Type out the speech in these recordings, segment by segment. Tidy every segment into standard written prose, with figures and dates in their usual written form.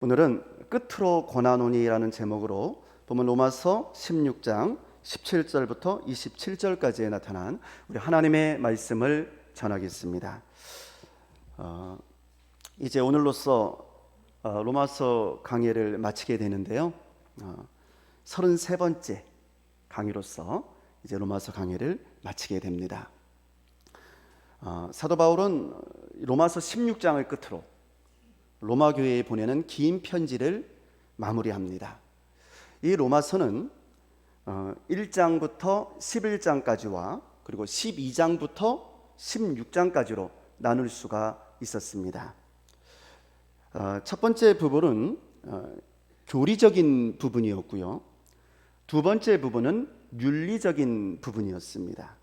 오늘은 끝으로 권하노니라는 제목으로 보면 로마서 16장 17절부터 27절까지에 나타난 우리 하나님의 말씀을 전하겠습니다. 이제 오늘로써 로마서 강의를 마치게 되는데요. 33번째 강의로서 이제 로마서 강의를 마치게 됩니다. 사도 바울은 로마서 16장을 끝으로 로마 교회에 보내는 긴 편지를 마무리합니다. 이 로마서는 1장부터 11장까지와 그리고 12장부터 16장까지로 나눌 수가 있었습니다. 첫 번째 부분은 교리적인 부분이었고요. 두 번째 부분은 윤리적인 부분이었습니다.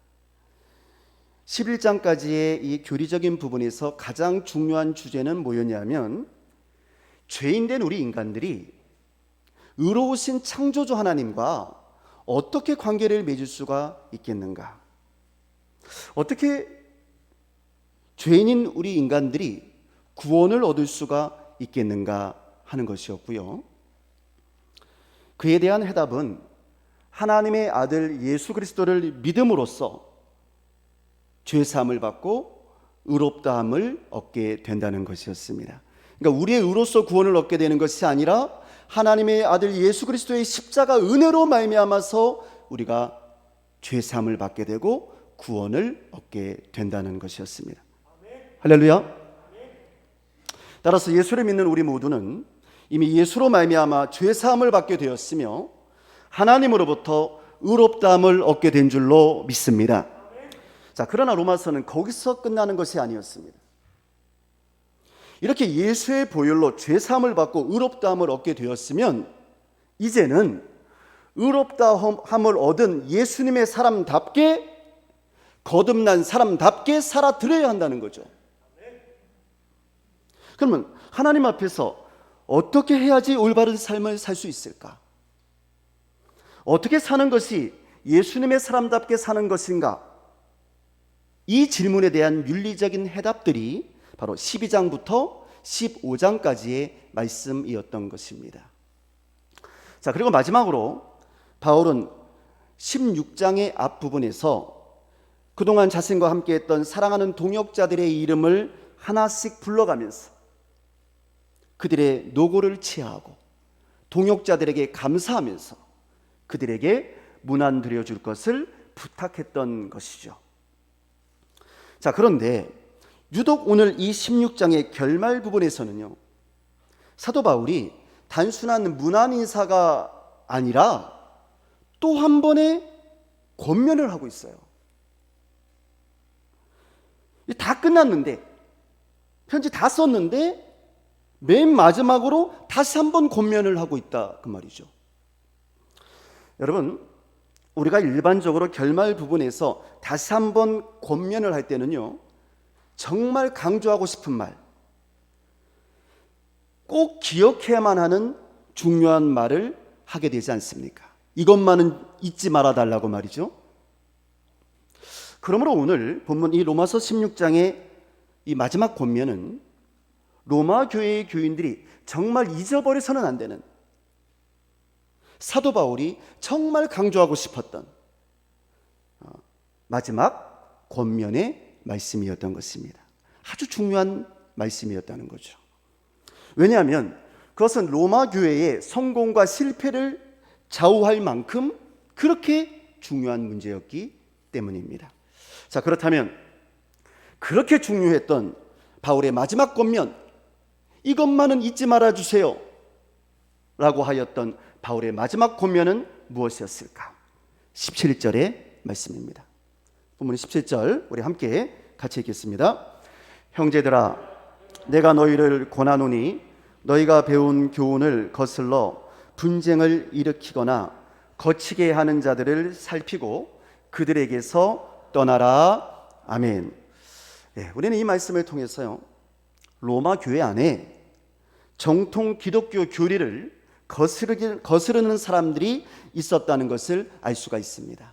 11장까지의 이 교리적인 부분에서 가장 중요한 주제는 뭐였냐면 죄인된 우리 인간들이 의로우신 창조주 하나님과 어떻게 관계를 맺을 수가 있겠는가? 어떻게 죄인인 우리 인간들이 구원을 얻을 수가 있겠는가 하는 것이었고요. 그에 대한 해답은 하나님의 아들 예수 그리스도를 믿음으로써 죄사함을 받고 의롭다함을 얻게 된다는 것이었습니다. 그러니까 우리의 의로서 구원을 얻게 되는 것이 아니라 하나님의 아들 예수 그리스도의 십자가 은혜로 말미암아서 우리가 죄사함을 받게 되고 구원을 얻게 된다는 것이었습니다. 할렐루야. 따라서 예수를 믿는 우리 모두는 이미 예수로 말미암아 죄사함을 받게 되었으며 하나님으로부터 의롭다함을 얻게 된 줄로 믿습니다. 자, 그러나 로마서는 거기서 끝나는 것이 아니었습니다. 이렇게 예수의 보혈로 죄사함을 받고 의롭다함을 얻게 되었으면 이제는 의롭다함을 얻은 예수님의 사람답게 거듭난 사람답게 살아드려야 한다는 거죠. 그러면 하나님 앞에서 어떻게 해야지 올바른 삶을 살 수 있을까? 어떻게 사는 것이 예수님의 사람답게 사는 것인가? 이 질문에 대한 윤리적인 해답들이 바로 12장부터 15장까지의 말씀이었던 것입니다. 자, 그리고 마지막으로 바울은 16장의 앞부분에서 그동안 자신과 함께했던 사랑하는 동역자들의 이름을 하나씩 불러가면서 그들의 노고를 치하하고 동역자들에게 감사하면서 그들에게 문안 드려줄 것을 부탁했던 것이죠. 자, 그런데 유독 오늘 이 16장의 결말 부분에서는요, 사도 바울이 단순한 문안 인사가 아니라 또 한 번의 권면을 하고 있어요. 다 끝났는데, 편지 다 썼는데 맨 마지막으로 다시 한 번 권면을 하고 있다 그 말이죠. 여러분, 우리가 일반적으로 결말 부분에서 다시 한번 권면을 할 때는요, 정말 강조하고 싶은 말, 꼭 기억해야만 하는 중요한 말을 하게 되지 않습니까? 이것만은 잊지 말아달라고 말이죠. 그러므로 오늘 본문 이 로마서 16장의 이 마지막 권면은 로마 교회의 교인들이 정말 잊어버려서는 안 되는, 사도 바울이 정말 강조하고 싶었던 마지막 권면의 말씀이었던 것입니다. 아주 중요한 말씀이었다는 거죠. 왜냐하면 그것은 로마 교회의 성공과 실패를 좌우할 만큼 그렇게 중요한 문제였기 때문입니다. 자, 그렇다면 그렇게 중요했던 바울의 마지막 권면, 이것만은 잊지 말아주세요 라고 하였던 바울의 마지막 권면은 무엇이었을까? 17절의 말씀입니다. 본문 17절 우리 함께 같이 읽겠습니다. 형제들아, 내가 너희를 권하노니 너희가 배운 교훈을 거슬러 분쟁을 일으키거나 거치게 하는 자들을 살피고 그들에게서 떠나라. 아멘. 우리는 이 말씀을 통해서요, 로마 교회 안에 정통 기독교 교리를 거스르는 사람들이 있었다는 것을 알 수가 있습니다.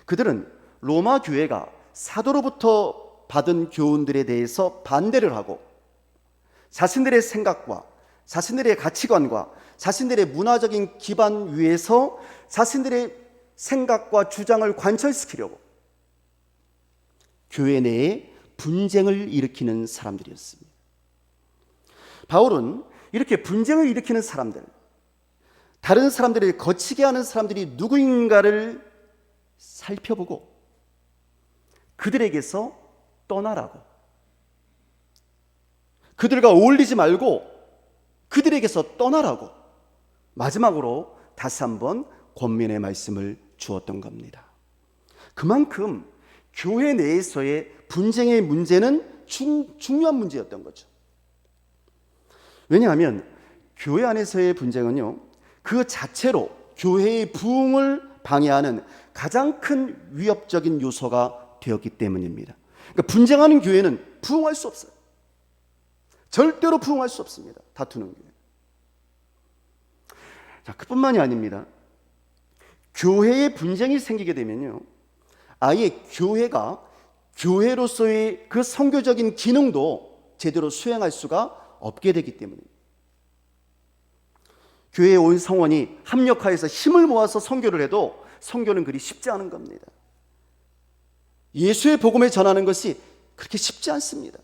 그들은 로마 교회가 사도로부터 받은 교훈들에 대해서 반대를 하고 자신들의 생각과 자신들의 가치관과 자신들의 문화적인 기반 위에서 자신들의 생각과 주장을 관철시키려고 교회 내에 분쟁을 일으키는 사람들이었습니다. 바울은 이렇게 분쟁을 일으키는 사람들, 다른 사람들을 거치게 하는 사람들이 누구인가를 살펴보고 그들에게서 떠나라고, 그들과 어울리지 말고 그들에게서 떠나라고 마지막으로 다시 한번 권면의 말씀을 주었던 겁니다. 그만큼 교회 내에서의 분쟁의 문제는 중요한 문제였던 거죠. 왜냐하면 교회 안에서의 분쟁은요, 그 자체로 교회의 부흥을 방해하는 가장 큰 위협적인 요소가 되었기 때문입니다. 그러니까 분쟁하는 교회는 부흥할 수 없어요. 절대로 부흥할 수 없습니다. 다투는 교회. 자, 그뿐만이 아닙니다. 교회에 분쟁이 생기게 되면요, 아예 교회가 교회로서의 그 선교적인 기능도 제대로 수행할 수가 없게 되기 때문입니다. 교회에 온 성원이 합력하여서 힘을 모아서 선교를 해도 선교는 그리 쉽지 않은 겁니다. 예수의 복음을 전하는 것이 그렇게 쉽지 않습니다.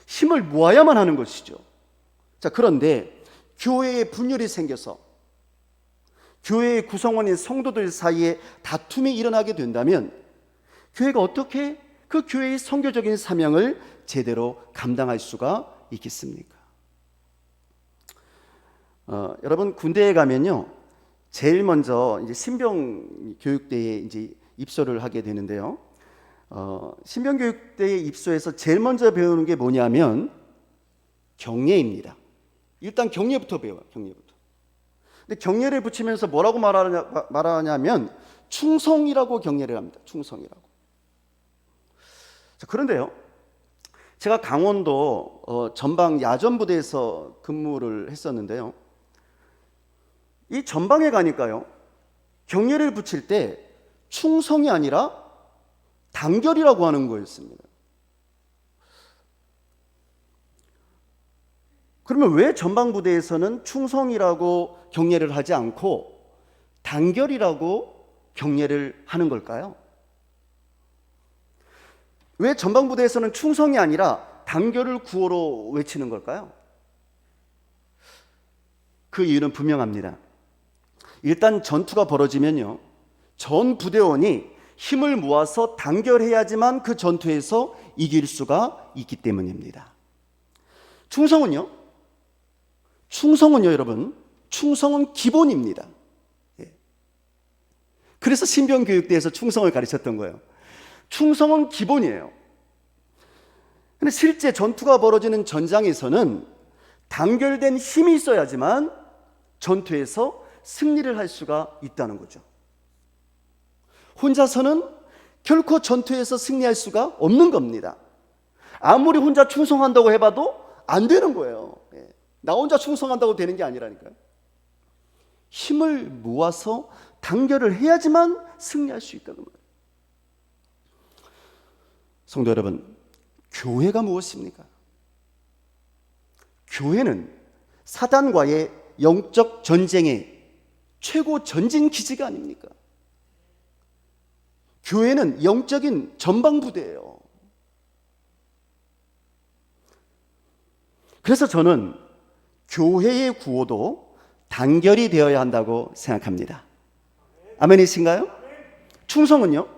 힘을 모아야만 하는 것이죠. 자, 그런데 교회에 분열이 생겨서 교회의 구성원인 성도들 사이에 다툼이 일어나게 된다면 교회가 어떻게 그 교회의 선교적인 사명을 제대로 감당할 수가 있겠습니까? 여러분, 군대에 가면요, 제일 먼저 이제 신병 교육대에 이제 입소를 하게 되는데요. 신병 교육대에 입소해서 제일 먼저 배우는 게 뭐냐면 경례입니다. 일단 경례부터 배워요. 경례부터. 근데 경례를 붙이면서 뭐라고 말하냐면 충성이라고 경례를 합니다. 충성이라고. 자, 그런데요, 제가 강원도 전방 야전부대에서 근무를 했었는데요, 이 전방에 가니까요, 경례를 붙일 때 충성이 아니라 단결이라고 하는 거였습니다. 그러면 왜 전방부대에서는 충성이라고 경례를 하지 않고 단결이라고 경례를 하는 걸까요? 왜 전방부대에서는 충성이 아니라 단결을 구호로 외치는 걸까요? 그 이유는 분명합니다. 일단 전투가 벌어지면요, 전 부대원이 힘을 모아서 단결해야지만 그 전투에서 이길 수가 있기 때문입니다. 충성은요, 여러분, 충성은 기본입니다. 그래서 신병교육대에서 충성을 가르쳤던 거예요. 충성은 기본이에요. 근데 실제 전투가 벌어지는 전장에서는 단결된 힘이 있어야지만 전투에서 승리를 할 수가 있다는 거죠. 혼자서는 결코 전투에서 승리할 수가 없는 겁니다. 아무리 혼자 충성한다고 해봐도 안 되는 거예요. 나 혼자 충성한다고 되는 게 아니라니까요. 힘을 모아서 단결을 해야지만 승리할 수 있다는 거예요. 성도 여러분, 교회가 무엇입니까? 교회는 사단과의 영적 전쟁의 최고 전진 기지가 아닙니까? 교회는 영적인 전방부대예요. 그래서 저는 교회의 구호도 단결이 되어야 한다고 생각합니다. 아멘이신가요? 충성은요?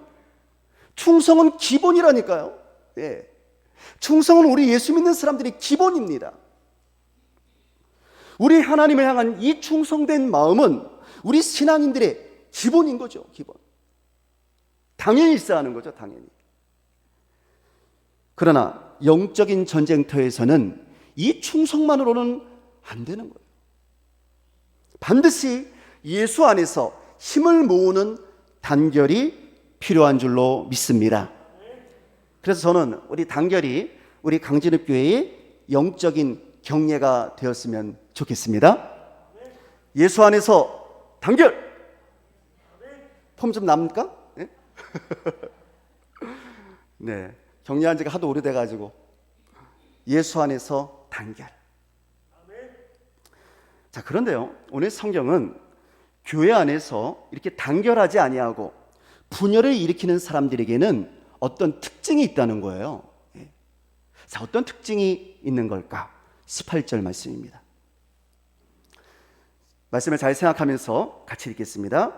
충성은 기본이라니까요. 네. 충성은 우리 예수 믿는 사람들의 기본입니다. 우리 하나님을 향한 이 충성된 마음은 우리 신앙인들의 기본인 거죠. 기본. 당연히 있어야 하는 거죠. 당연히. 그러나 영적인 전쟁터에서는 이 충성만으로는 안 되는 거예요. 반드시 예수 안에서 힘을 모으는 단결이 필요한 줄로 믿습니다. 그래서 저는 우리 단결이 우리 강진읍교회의 영적인 경례가 되었으면 좋겠습니다. 예수 안에서 단결! 폼 좀 납니까? 네? 네, 경례한 지가 하도 오래돼가지고 예수 안에서 단결. 자, 그런데요, 오늘 성경은 교회 안에서 이렇게 단결하지 아니하고 분열을 일으키는 사람들에게는 어떤 특징이 있다는 거예요. 자, 어떤 특징이 있는 걸까? 18절 말씀입니다. 말씀을 잘 생각하면서 같이 읽겠습니다.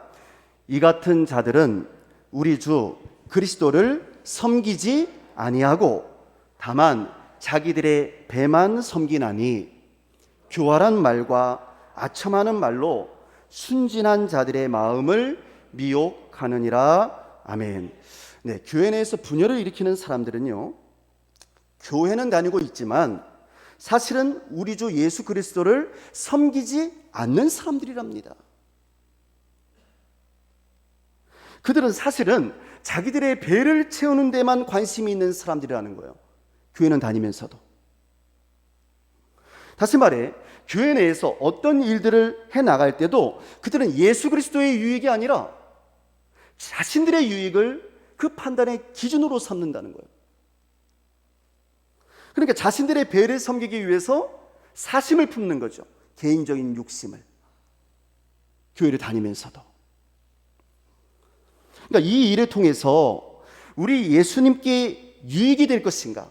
이 같은 자들은 우리 주 그리스도를 섬기지 아니하고 다만 자기들의 배만 섬기나니 교활한 말과 아첨하는 말로 순진한 자들의 마음을 미혹하느니라. 아멘. 네, 교회 내에서 분열을 일으키는 사람들은요, 교회는 다니고 있지만 사실은 우리 주 예수 그리스도를 섬기지 않는 사람들이랍니다. 그들은 사실은 자기들의 배를 채우는 데만 관심이 있는 사람들이라는 거예요. 교회는 다니면서도. 다시 말해, 교회 내에서 어떤 일들을 해나갈 때도 그들은 예수 그리스도의 유익이 아니라 자신들의 유익을 그 판단의 기준으로 삼는다는 거예요. 그러니까 자신들의 배를 섬기기 위해서 사심을 품는 거죠. 개인적인 욕심을. 교회를 다니면서도. 그러니까 이 일을 통해서 우리 예수님께 유익이 될 것인가?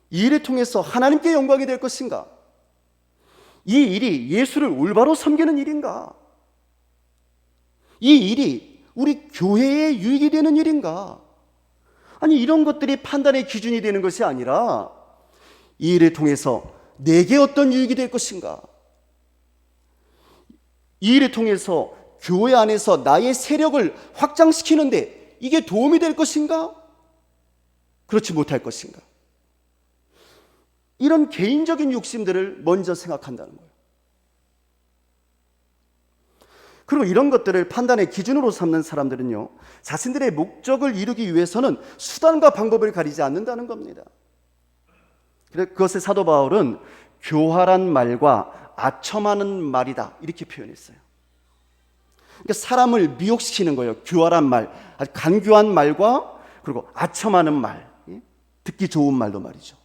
이 일을 통해서 하나님께 영광이 될 것인가? 이 일이 예수를 올바로 섬기는 일인가? 이 일이 우리 교회에 유익이 되는 일인가? 아니, 이런 것들이 판단의 기준이 되는 것이 아니라 이 일을 통해서 내게 어떤 유익이 될 것인가? 이 일을 통해서 교회 안에서 나의 세력을 확장시키는데 이게 도움이 될 것인가? 그렇지 못할 것인가? 이런 개인적인 욕심들을 먼저 생각한다는 거예요. 그리고 이런 것들을 판단의 기준으로 삼는 사람들은요, 자신들의 목적을 이루기 위해서는 수단과 방법을 가리지 않는다는 겁니다. 그것을 사도 바울은 교활한 말과 아첨하는 말이다, 이렇게 표현했어요. 그러니까 사람을 미혹시키는 거예요. 교활한 말, 아주 간교한 말과 그리고 아첨하는 말, 듣기 좋은 말도 말이죠.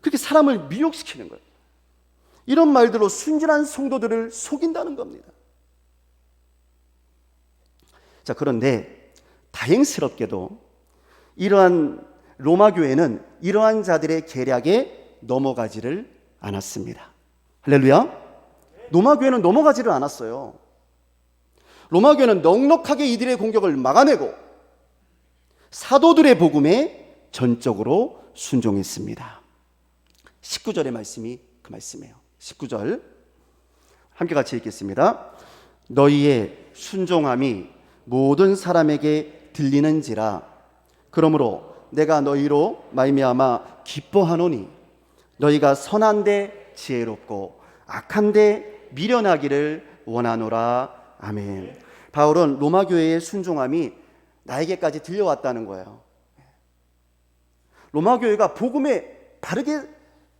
그렇게 사람을 미혹시키는 거예요. 이런 말들로 순진한 성도들을 속인다는 겁니다. 자, 그런데 다행스럽게도 이러한 로마 교회는 이러한 자들의 계략에 넘어가지를 않았습니다. 할렐루야. 로마 교회는 넘어가지를 않았어요. 로마 교회는 넉넉하게 이들의 공격을 막아내고 사도들의 복음에 전적으로 순종했습니다. 19절의 말씀이 그 말씀이에요. 19절 함께 같이 읽겠습니다. 너희의 순종함이 모든 사람에게 들리는지라. 그러므로 내가 너희로 말미암아 기뻐하노니 너희가 선한데 지혜롭고 악한데 미련하기를 원하노라. 아멘. 바울은 로마 교회의 순종함이 나에게까지 들려왔다는 거예요. 로마 교회가 복음에 바르게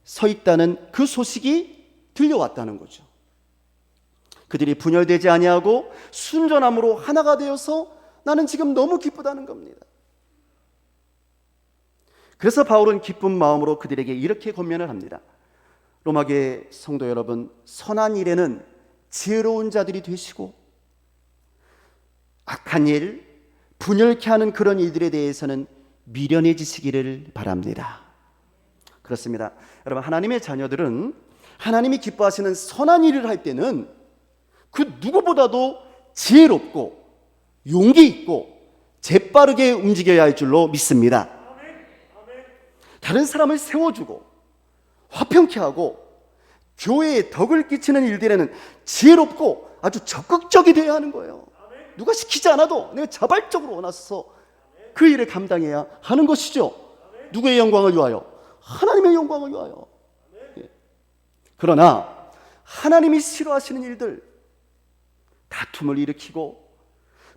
서 있다는 그 소식이 들려왔다는 거죠. 그들이 분열되지 아니하고 순전함으로 하나가 되어서 나는 지금 너무 기쁘다는 겁니다. 그래서 바울은 기쁜 마음으로 그들에게 이렇게 권면을 합니다. 로마교회 성도 여러분, 선한 일에는 지혜로운 자들이 되시고 악한 일, 분열케 하는 그런 일들에 대해서는 미련해지시기를 바랍니다. 그렇습니다. 여러분, 하나님의 자녀들은 하나님이 기뻐하시는 선한 일을 할 때는 그 누구보다도 지혜롭고 용기 있고 재빠르게 움직여야 할 줄로 믿습니다. 다른 사람을 세워주고 화평케 하고 교회에 덕을 끼치는 일들에는 지혜롭고 아주 적극적이 되어야 하는 거예요. 누가 시키지 않아도 내가 자발적으로 나서서 그 일을 감당해야 하는 것이죠. 누구의 영광을 위하여? 하나님의 영광을 위하여. 그러나 하나님이 싫어하시는 일들, 다툼을 일으키고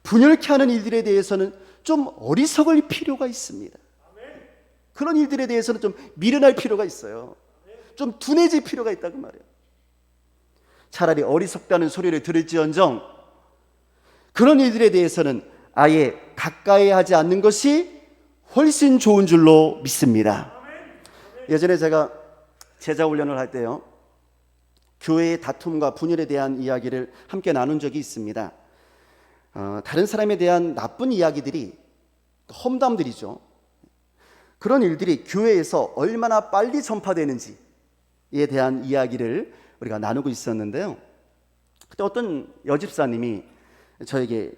분열케 하는 일들에 대해서는 좀 어리석을 필요가 있습니다. 그런 일들에 대해서는 좀 미련할 필요가 있어요. 좀 둔해질 필요가 있다고 말이에요. 차라리 어리석다는 소리를 들을지언정 그런 일들에 대해서는 아예 가까이 하지 않는 것이 훨씬 좋은 줄로 믿습니다. 예전에 제가 제자 훈련을 할 때요, 교회의 다툼과 분열에 대한 이야기를 함께 나눈 적이 있습니다. 다른 사람에 대한 나쁜 이야기들이 험담들이죠. 그런 일들이 교회에서 얼마나 빨리 전파되는지에 대한 이야기를 우리가 나누고 있었는데요. 그때 어떤 여집사님이 저에게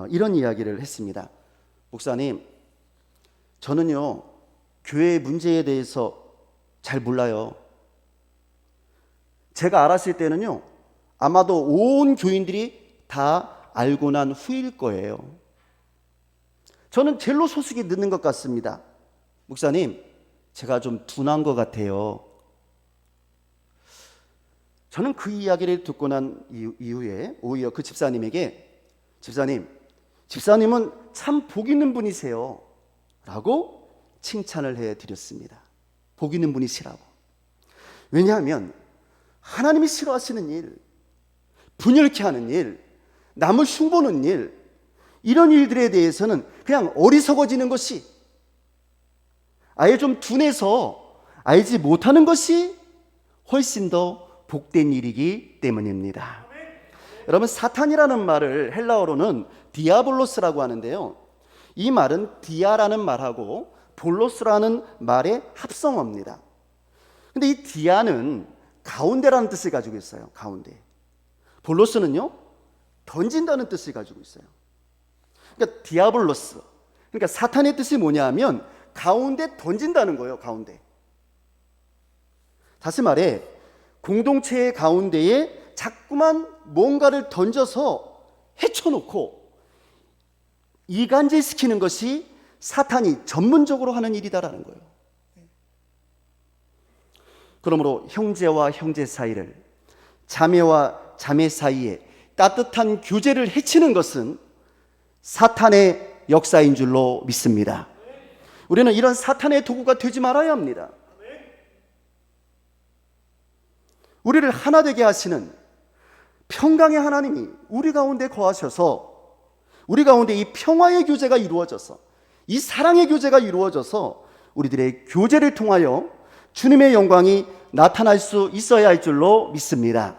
이런 이야기를 했습니다. 목사님, 저는요 교회의 문제에 대해서 잘 몰라요. 제가 알았을 때는요 아마도 온 교인들이 다 알고 난 후일 거예요. 저는 젤로 소식이 늦는 것 같습니다. 목사님, 제가 좀 둔한 것 같아요. 저는 그 이야기를 듣고 난 이후에 오히려 그 집사님에게, 집사님은 참 복 있는 분이세요 라고 칭찬을 해드렸습니다. 복 있는 분이시라고. 왜냐하면 하나님이 싫어하시는 일, 분열케 하는 일, 남을 흉보는 일, 이런 일들에 대해서는 그냥 어리석어지는 것이, 아예 좀 둔해서 알지 못하는 것이 훨씬 더 복된 일이기 때문입니다. 여러분, 사탄이라는 말을 헬라어로는 디아볼로스라고 하는데요, 이 말은 디아라는 말하고 볼로스라는 말의 합성어입니다. 근데 이 디아는 가운데라는 뜻을 가지고 있어요. 가운데. 볼로스는요 던진다는 뜻을 가지고 있어요. 그러니까 디아볼로스, 그러니까 사탄의 뜻이 뭐냐면 가운데 던진다는 거예요. 가운데. 다시 말해 공동체의 가운데에 자꾸만 뭔가를 던져서 헤쳐놓고 이간질시키는 것이 사탄이 전문적으로 하는 일이다라는 거예요. 그러므로 형제와 형제 사이를, 자매와 자매 사이에 따뜻한 교제를 해치는 것은 사탄의 역사인 줄로 믿습니다. 우리는 이런 사탄의 도구가 되지 말아야 합니다. 우리를 하나 되게 하시는 평강의 하나님이 우리 가운데 거하셔서 우리 가운데 이 평화의 교제가 이루어져서, 이 사랑의 교제가 이루어져서 우리들의 교제를 통하여 주님의 영광이 나타날 수 있어야 할 줄로 믿습니다.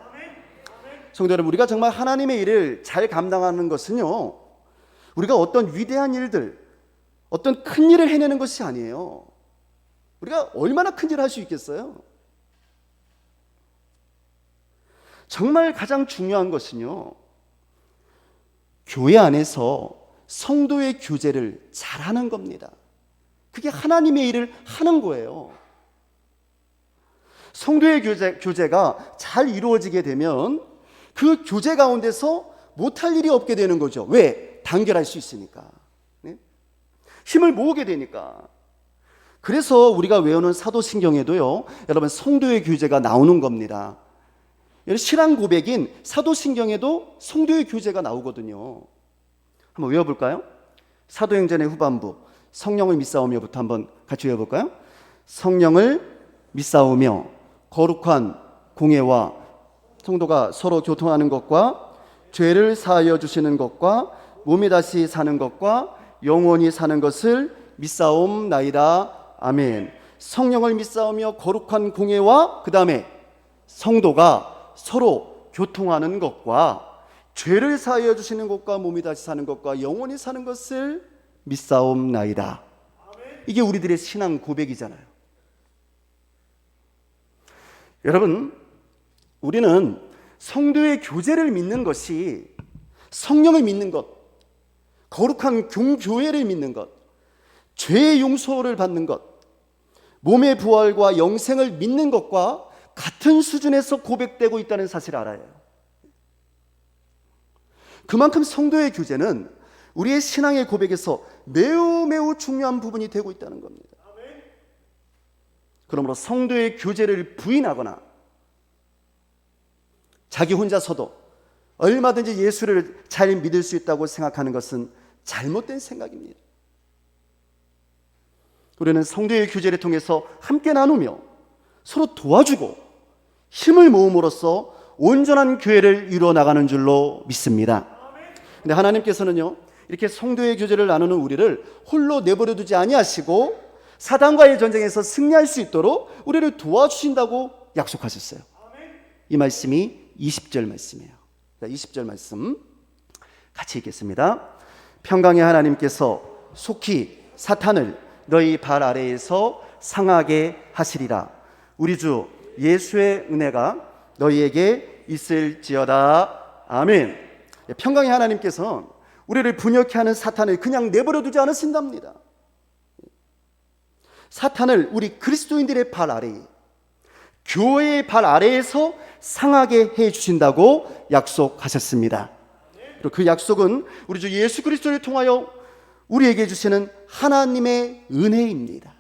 성도 여러분, 우리가 정말 하나님의 일을 잘 감당하는 것은요, 우리가 어떤 위대한 일들, 어떤 큰 일을 해내는 것이 아니에요. 우리가 얼마나 큰 일을 할 수 있겠어요? 정말 가장 중요한 것은요, 교회 안에서 성도의 교제를 잘하는 겁니다. 그게 하나님의 일을 하는 거예요. 성도의 교제가 잘 이루어지게 되면 그 교제 가운데서 못할 일이 없게 되는 거죠. 왜? 단결할 수 있으니까. 네? 힘을 모으게 되니까. 그래서 우리가 외우는 사도신경에도요, 여러분, 성도의 교제가 나오는 겁니다. 신앙 고백인 사도신경에도 성도의 교제가 나오거든요. 한번 외워볼까요? 사도행전의 후반부, 성령을 믿사오며부터 한번 같이 외워볼까요? 성령을 믿사오며 거룩한 공예와 성도가 서로 교통하는 것과 죄를 사하여 주시는 것과 몸이 다시 사는 것과 영원히 사는 것을 믿사옵나이다. 아멘. 성령을 믿사오며 거룩한 공예와 그 다음에 성도가 서로 교통하는 것과 죄를 사하여 주시는 것과 몸이 다시 사는 것과 영원히 사는 것을 믿사옵나이다. 이게 우리들의 신앙 고백이잖아요. 여러분, 우리는 성도의 교제를 믿는 것이 성령을 믿는 것, 거룩한 교회를 믿는 것, 죄의 용서를 받는 것, 몸의 부활과 영생을 믿는 것과 같은 수준에서 고백되고 있다는 사실을 알아요. 그만큼 성도의 교제는 우리의 신앙의 고백에서 매우 중요한 부분이 되고 있다는 겁니다. 그러므로 성도의 교제를 부인하거나 자기 혼자서도 얼마든지 예수를 잘 믿을 수 있다고 생각하는 것은 잘못된 생각입니다. 우리는 성도의 교제를 통해서 함께 나누며 서로 도와주고 힘을 모음으로써 온전한 교회를 이루어 나가는 줄로 믿습니다. 근데 하나님께서는요, 이렇게 성도의 교제를 나누는 우리를 홀로 내버려 두지 아니하시고 사단과의 전쟁에서 승리할 수 있도록 우리를 도와주신다고 약속하셨어요. 이 말씀이 20절 말씀이에요. 20절 말씀 같이 읽겠습니다. 평강의 하나님께서 속히 사탄을 너희 발 아래에서 상하게 하시리라. 우리 주 예수의 은혜가 너희에게 있을지어다. 아멘. 평강의 하나님께서 우리를 분역케 하는 사탄을 그냥 내버려 두지 않으신답니다. 사탄을 우리 그리스도인들의 발 아래, 교회의 발 아래에서 상하게 해 주신다고 약속하셨습니다. 그리고 그 약속은 우리 주 예수 그리스도를 통하여 우리에게 주시는 하나님의 은혜입니다.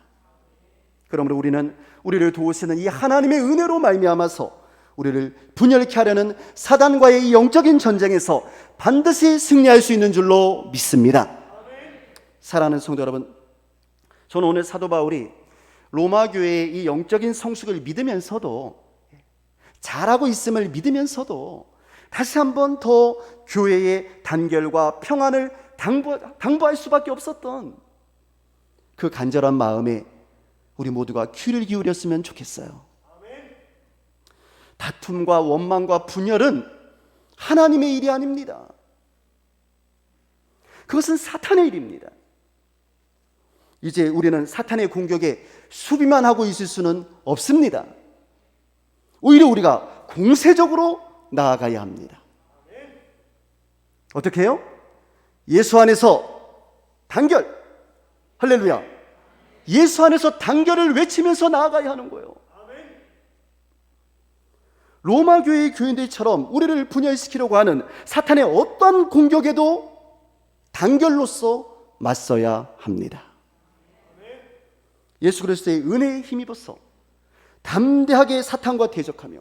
그러므로 우리는 우리를 도우시는 이 하나님의 은혜로 말미암아서 우리를 분열케 하려는 사단과의 이 영적인 전쟁에서 반드시 승리할 수 있는 줄로 믿습니다. 사랑하는 성도 여러분, 저는 오늘 사도 바울이 로마 교회의 이 영적인 성숙을 믿으면서도, 잘하고 있음을 믿으면서도 다시 한번 더 교회의 단결과 평안을 당부할 수밖에 없었던 그 간절한 마음에 우리 모두가 귀를 기울였으면 좋겠어요. 다툼과 원망과 분열은 하나님의 일이 아닙니다. 그것은 사탄의 일입니다. 이제 우리는 사탄의 공격에 수비만 하고 있을 수는 없습니다. 오히려 우리가 공세적으로 나아가야 합니다. 어떻게 해요? 예수 안에서 단결. 할렐루야. 예수 안에서 단결을 외치면서 나아가야 하는 거예요. 로마 교회의 교인들처럼 우리를 분열시키려고 하는 사탄의 어떤 공격에도 단결로서 맞서야 합니다. 예수 그리스도의 은혜에 힘입어서 담대하게 사탄과 대적하며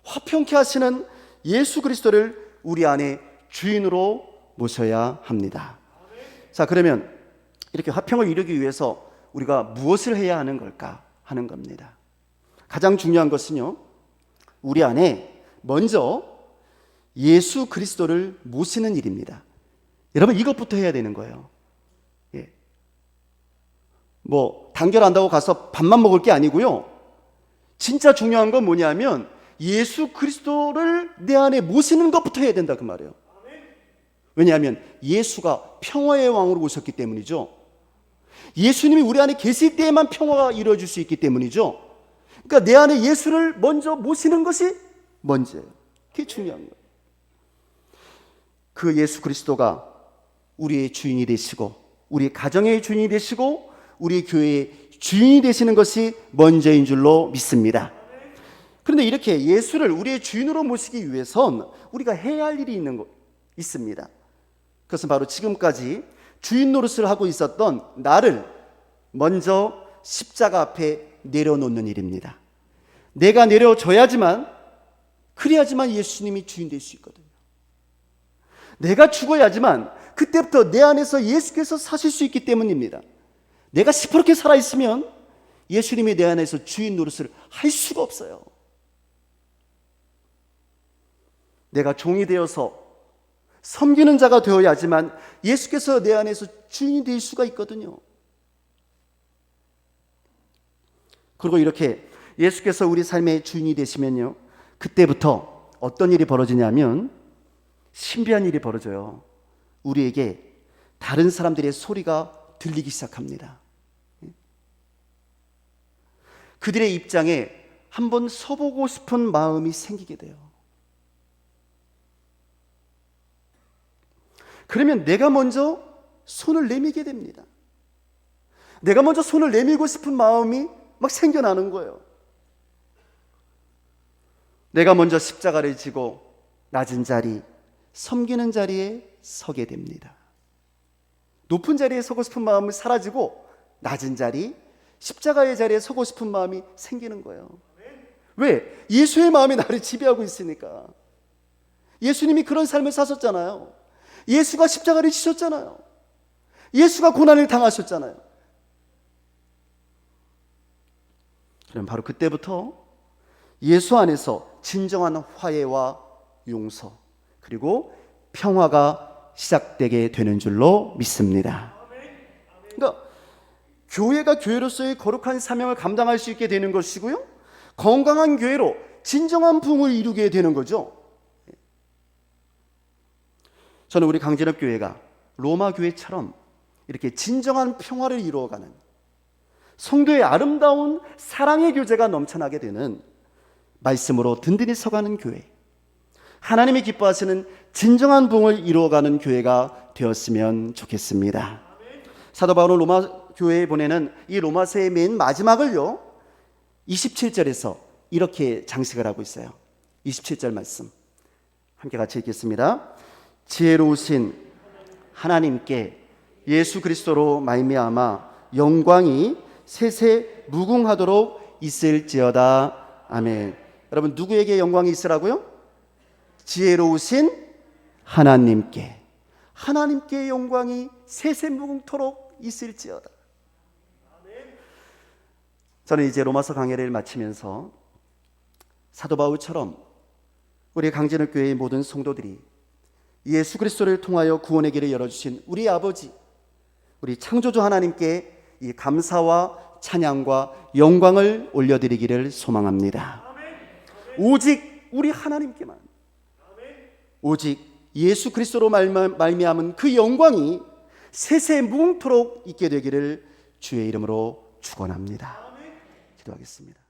화평케 하시는 예수 그리스도를 우리 안에 주인으로 모셔야 합니다. 자, 그러면 이렇게 화평을 이루기 위해서 우리가 무엇을 해야 하는 걸까 하는 겁니다. 가장 중요한 것은요, 우리 안에 먼저 예수 그리스도를 모시는 일입니다. 여러분, 이것부터 해야 되는 거예요. 단결한다고 가서 밥만 먹을 게 아니고요, 진짜 중요한 건 뭐냐면 예수 그리스도를 내 안에 모시는 것부터 해야 된다, 그 말이에요. 왜냐하면 예수가 평화의 왕으로 오셨기 때문이죠. 예수님이 우리 안에 계실 때에만 평화가 이루어질 수 있기 때문이죠. 그러니까 내 안에 예수를 먼저 모시는 것이 먼저예요. 그게 중요한 거예요. 그 예수 그리스도가 우리의 주인이 되시고, 우리 가정의 주인이 되시고, 우리 교회의 주인이 되시는 것이 먼저인 줄로 믿습니다. 그런데 이렇게 예수를 우리의 주인으로 모시기 위해선 우리가 해야 할 일이 있습니다. 그것은 바로 지금까지 주인 노릇을 하고 있었던 나를 먼저 십자가 앞에 내려놓는 일입니다. 내가 내려줘야지만, 그래야지만 예수님이 주인 될 수 있거든요. 내가 죽어야지만 그때부터 내 안에서 예수께서 사실 수 있기 때문입니다. 내가 시퍼렇게 살아있으면 예수님이 내 안에서 주인 노릇을 할 수가 없어요. 내가 종이 되어서 섬기는 자가 되어야지만 예수께서 내 안에서 주인이 될 수가 있거든요. 그리고 이렇게 예수께서 우리 삶의 주인이 되시면요, 그때부터 어떤 일이 벌어지냐면 신비한 일이 벌어져요. 우리에게 다른 사람들의 소리가 들리기 시작합니다. 그들의 입장에 한번 서보고 싶은 마음이 생기게 돼요. 그러면 내가 먼저 손을 내밀게 됩니다. 내가 먼저 손을 내밀고 싶은 마음이 막 생겨나는 거예요. 내가 먼저 십자가를 지고 낮은 자리, 섬기는 자리에 서게 됩니다. 높은 자리에 서고 싶은 마음이 사라지고 낮은 자리, 십자가의 자리에 서고 싶은 마음이 생기는 거예요. 왜? 예수의 마음이 나를 지배하고 있으니까. 예수님이 그런 삶을 사셨잖아요. 예수가 십자가를 지셨잖아요. 예수가 고난을 당하셨잖아요. 그럼 바로 그때부터 예수 안에서 진정한 화해와 용서, 그리고 평화가 시작되게 되는 줄로 믿습니다. 그러니까 교회가 교회로서의 거룩한 사명을 감당할 수 있게 되는 것이고요, 건강한 교회로 진정한 부흥을 이루게 되는 거죠. 저는 우리 강진업 교회가 로마 교회처럼 이렇게 진정한 평화를 이루어가는, 성도의 아름다운 사랑의 교제가 넘쳐나게 되는, 말씀으로 든든히 서가는 교회, 하나님이 기뻐하시는 진정한 부흥을 이루어가는 교회가 되었으면 좋겠습니다. 사도 바울은 로마 교회에 보내는 이 로마서의 맨 마지막을요 27절에서 이렇게 장식을 하고 있어요. 27절 말씀 함께 같이 읽겠습니다. 지혜로우신 하나님께 예수 그리스도로 말미암아 영광이 세세 무궁하도록 있을지어다. 아멘. 여러분, 누구에게 영광이 있으라고요? 지혜로우신 하나님께, 하나님께 영광이 세세 무궁토록 있을지어다. 저는 이제 로마서 강해를 마치면서 사도 바울처럼 우리 강진을 교회의 모든 성도들이 예수 그리스도를 통하여 구원의 길을 열어주신 우리 아버지, 우리 창조주 하나님께 이 감사와 찬양과 영광을 올려드리기를 소망합니다. 오직 우리 하나님께만, 오직 예수 그리스도로 말미암은 그 영광이 세세 무궁토록 있게 되기를 주의 이름으로 축원합니다. 기도하겠습니다.